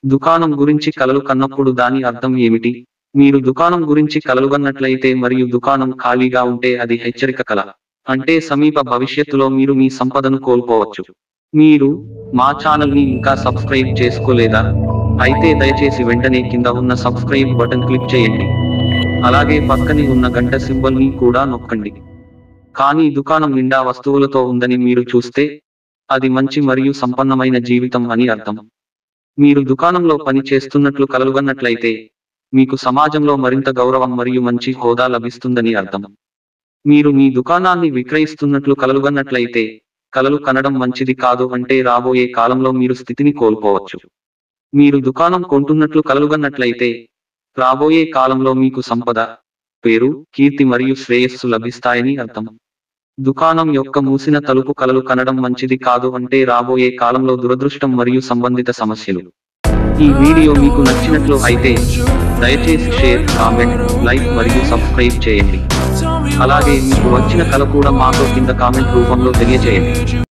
దుకాణం గురించి కలలు కన్నప్పుడు దాని అర్థం ఏమిటి? మీరు దుకాణం గురించి కలలుగన్నట్లయితే మరియు దుకాణం ఖాళీగా ఉంటే అది హెచ్చరిక కల. అంటే సమీప భవిష్యత్తులో మీరు మీ సంపదను కోల్పోవచ్చు. మీరు మా ఛానల్ని ఇంకా సబ్స్క్రైబ్ చేసుకోలేదా? అయితే దయచేసి వెంటనే కింద ఉన్న సబ్స్క్రైబ్ బటన్ క్లిక్ చేయండి. అలాగే పక్కనే ఉన్న గంట సింబల్ని కూడా నొక్కండి. కానీ దుకాణం నిండా వస్తువులతో ఉందని మీరు చూస్తే అది మంచి మరియు సంపన్నమైన జీవితం అని అర్థం. మీరు దుకాణంలో పని చేస్తున్నట్లు కలలుగన్నట్లయితే మీకు సమాజంలో మరింత గౌరవం మరియు మంచి హోదా లభిస్తుందని అర్థం. మీరు మీ దుకాణాన్ని విక్రయిస్తున్నట్లు కలలుగన్నట్లయితే కలలు కనడం మంచిది కాదు, అంటే రాబోయే కాలంలో మీరు స్థితిని కోల్పోవచ్చు. మీరు దుకాణం కొంటున్నట్లు కలలుగన్నట్లయితే రాబోయే కాలంలో మీకు సంపద, పేరు, కీర్తి మరియు శ్రేయస్సు లభిస్తాయని అర్థం. దుకాణం యొక్క మూసిన తలుపు కలలు కనడం మంచిది కాదు, అంటే రాబోయే కాలంలో దురదృష్టం మరియు సంబంధిత సమస్యలు. ఈ వీడియో మీకు నచ్చినట్లు అయితే దయచేసి షేర్, కామెంట్, లైక్ మరియు సబ్స్క్రైబ్ చేయండి. అలాగే మీకు వచ్చిన కల కూడా మాతో కింద కామెంట్ రూపంలో తెలియజేయండి.